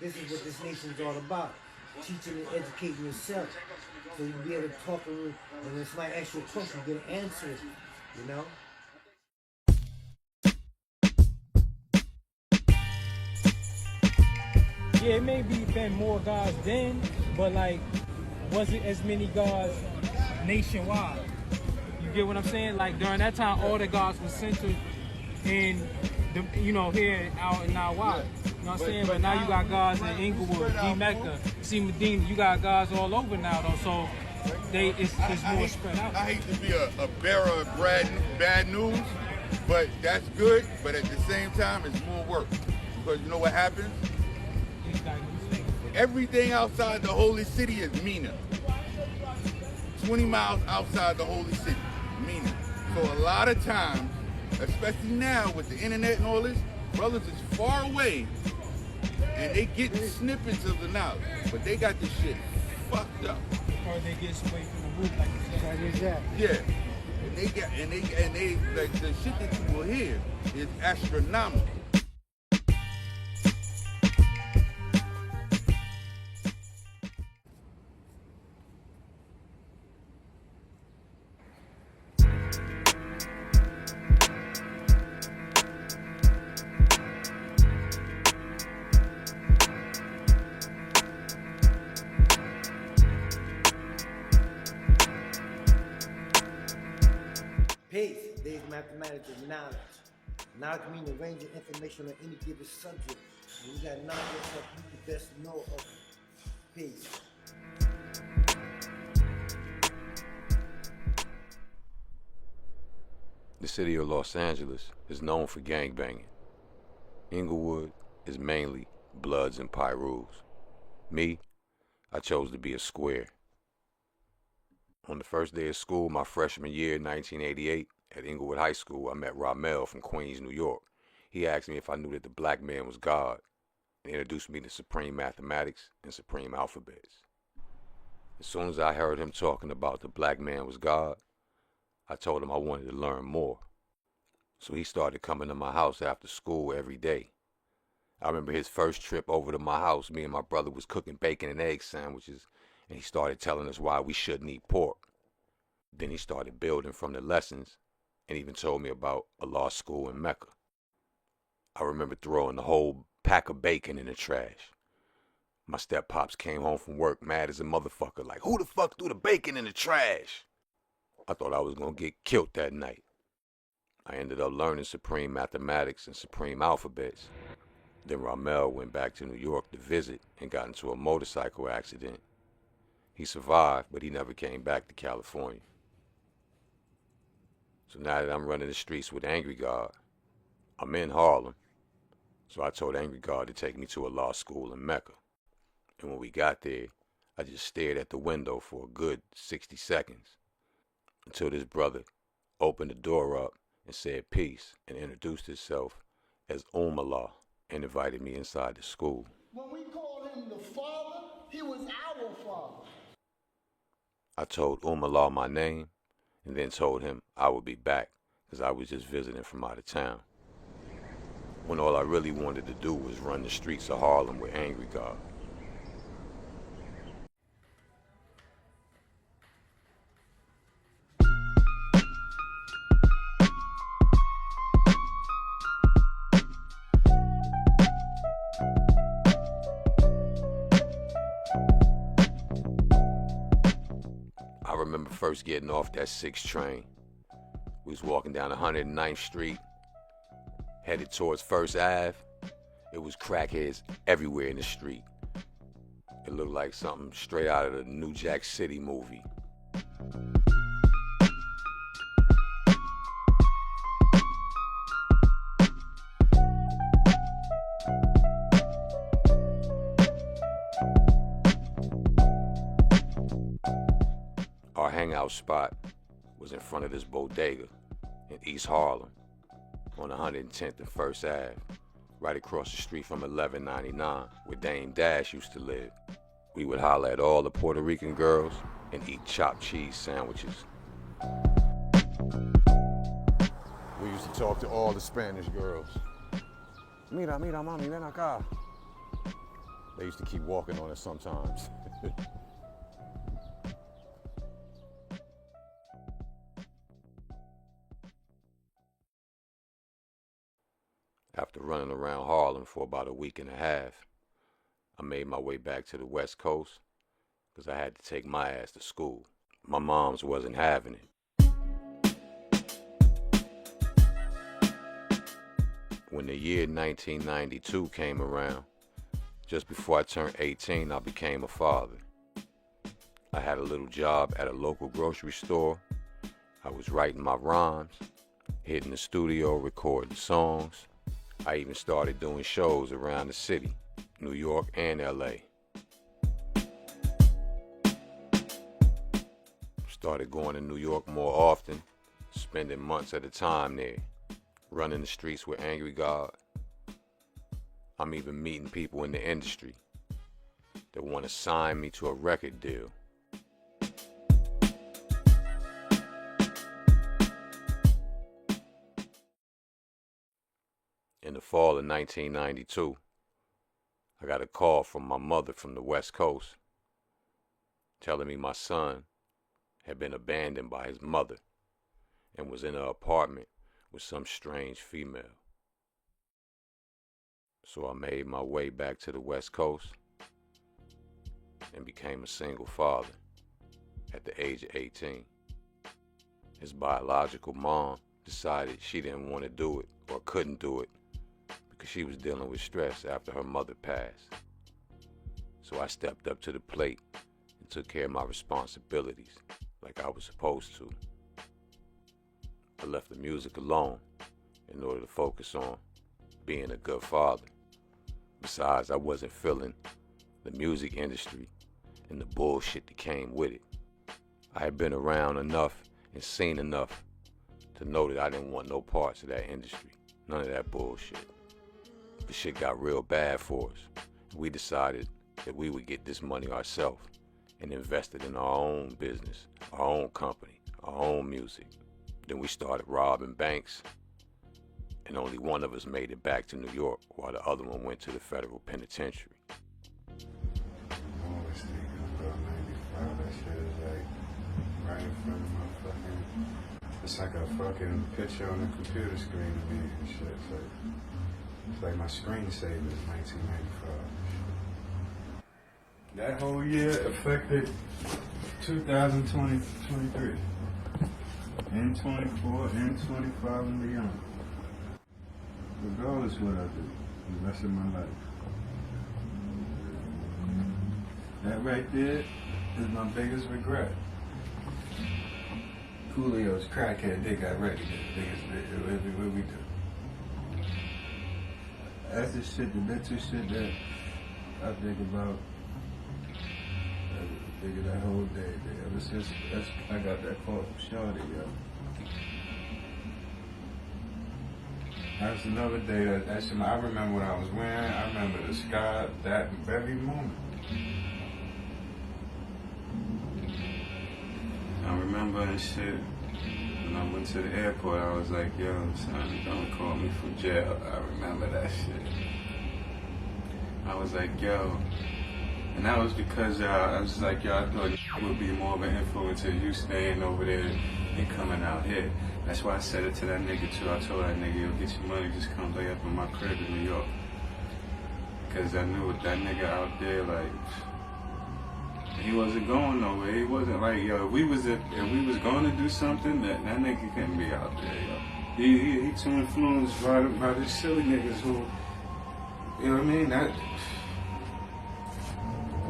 This is what this nation's all about. Teaching and educating yourself. So you'll be able to talk and when somebody asks you a question, you get an answer, you know? Yeah, it may be been more gods then, but like, wasn't as many gods nationwide. You get what I'm saying? Like during that time, all the gods were centered in, here out in our wild. You know what I'm saying? But now you got gods in Inglewood, Mecca, Medina. You got gods all over now though. So it's more spread out. I hate to be a bearer of bad news, but that's good. But at the same time, it's more work because you know what happens? Everything outside the holy city is Mina. 20 miles outside the holy city, Mina. So a lot of times, especially now with the internet and all this, brothers is far away and they get snippets of the knowledge, but they got this shit fucked up. Or they get away from the root, like you said. Yeah. And they like the shit that you will hear is astronomical. Peace. There's mathematics and knowledge. Knowledge means the range of information on any given subject. When you got knowledge yourself, you the best know of it. Peace. The city of Los Angeles is known for gangbanging. Inglewood is mainly Bloods and Pyrus. Me, I chose to be a square. On the first day of school, my freshman year, 1988, at Inglewood High School, I met Ramel from Queens, New York. He asked me if I knew that the black man was God and introduced me to supreme mathematics and supreme alphabets. As soon as I heard him talking about the black man was God, I told him I wanted to learn more. So he started coming to my house after school every day. I remember his first trip over to my house, me and my brother was cooking bacon and egg sandwiches, and he started telling us why we shouldn't eat pork. Then he started building from the lessons and even told me about a law school in Mecca. I remember throwing the whole pack of bacon in the trash. My step-pops came home from work mad as a motherfucker, like, who the fuck threw the bacon in the trash? I thought I was going to get killed that night. I ended up learning supreme mathematics and supreme alphabets. Then Ramel went back to New York to visit and got into a motorcycle accident. He survived, but he never came back to California. So now that I'm running the streets with Angry God, I'm in Harlem. So I told Angry God to take me to a law school in Mecca. And when we got there, I just stared at the window for a good 60 seconds until this brother opened the door up and said peace and introduced himself as Allah and invited me inside the school. When we called him the Father, he was our Father. I told Allah my name and then told him I would be back because I was just visiting from out of town. When all I really wanted to do was run the streets of Harlem with Angry God. I remember first getting off that 6 train. We was walking down 109th Street, headed towards First Ave. It was crackheads everywhere in the street. It looked like something straight out of the New Jack City movie. Our hangout spot was in front of this bodega in East Harlem on 110th and First Ave, right across the street from 1199 where Dame Dash used to live. We would holler at all the Puerto Rican girls and eat chopped cheese sandwiches. We used to talk to all the Spanish girls. Mira, mira, mami, ven acá. They used to keep walking on us sometimes. After running around Harlem for about a week and a half, I made my way back to the West Coast because I had to take my ass to school. My mom's wasn't having it. When the year 1992 came around, just before I turned 18, I became a father. I had a little job at a local grocery store. I was writing my rhymes, hitting the studio, recording songs. I even started doing shows around the city, New York and LA. Started going to New York more often, spending months at a time there, running the streets with Angry God. I'm even meeting people in the industry that want to sign me to a record deal. In the fall of 1992, I got a call from my mother from the West Coast telling me my son had been abandoned by his mother and was in an apartment with some strange female. So I made my way back to the West Coast and became a single father at the age of 18. His biological mom decided she didn't want to do it or couldn't do it because she was dealing with stress after her mother passed. So I stepped up to the plate and took care of my responsibilities like I was supposed to. I left the music alone in order to focus on being a good father. Besides, I wasn't feeling the music industry and the bullshit that came with it. I had been around enough and seen enough to know that I didn't want no parts of that industry. None of that bullshit. The shit got real bad for us. We decided that we would get this money ourselves and invest it in our own business, our own company, our own music. Then we started robbing banks, and only one of us made it back to New York while the other one went to the federal penitentiary. I'm always thinking about 95. That shit is like right in front of my fucking. It's like a fucking picture on the computer screen to me and shit. It's like my screensaver is 1995. That whole year affected 2023. And 24, and 25, and beyond. Regardless what I do, the rest of my life. That right there is my biggest regret. Coolio's crackhead, they got ready. What we do. That's the shit, the little shit that I think about. Nigga, that whole day, ever since I got that call from Shawty, yo. That's another day I remember what I was wearing. I remember the sky, that very moment. I remember and shit. When I went to the airport, I was like, yo, son, don't call me from jail. I remember that shit. I was like, yo. And that was because I was like, yo, I thought it would be more of an influence of you staying over there and coming out here. That's why I said it to that nigga too. I told that nigga, yo, get your money, just come lay up in my crib in New York. Because I knew with that nigga out there, like, he wasn't going nowhere. He wasn't like, yo, if we was going to do something, that nigga couldn't be out there, yo. He too influenced by these silly niggas who, you know what I mean?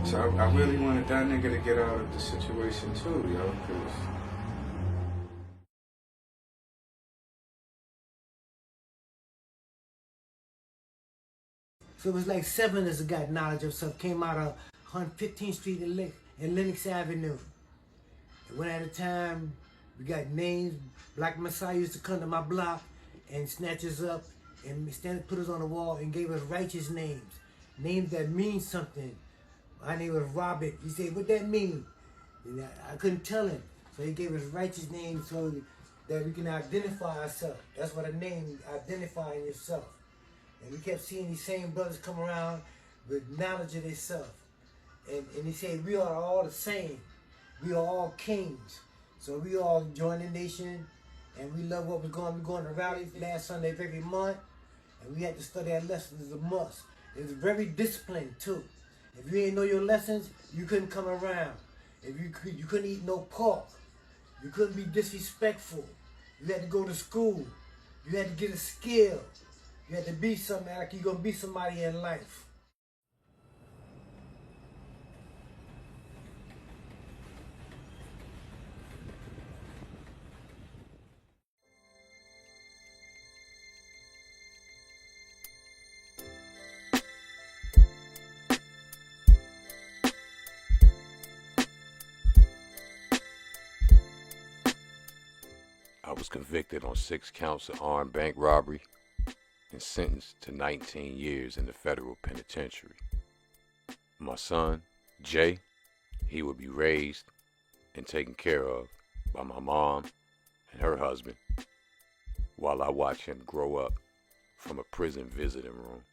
So I really wanted that nigga to get out of the situation too, yo, because So it was like 7 as got knowledge of stuff, came out of 115th Street and Lenox Avenue. And one at a time, we got names. Black Messiah used to come to my block and snatch us up and put us on the wall and gave us righteous names. Names that mean something. My name was Robert. He said, what that mean? And I couldn't tell him. So he gave us righteous names so that we can identify ourselves. That's what a name, identifying yourself. And we kept seeing these same brothers come around with knowledge of themselves. And he said, we are all the same. We are all kings. So we all join the nation, and we love what we're going. We're going to rallies last Sunday of every month, and we had to study our lessons as a must. It was very disciplined, too. If you ain't know your lessons, you couldn't come around. If you couldn't eat no pork. You couldn't be disrespectful. You had to go to school. You had to get a skill. You had to be something like you're going to be somebody in life. I was convicted on 6 counts of armed bank robbery and sentenced to 19 years in the federal penitentiary. My son, Jay, he would be raised and taken care of by my mom and her husband while I watch him grow up from a prison visiting room.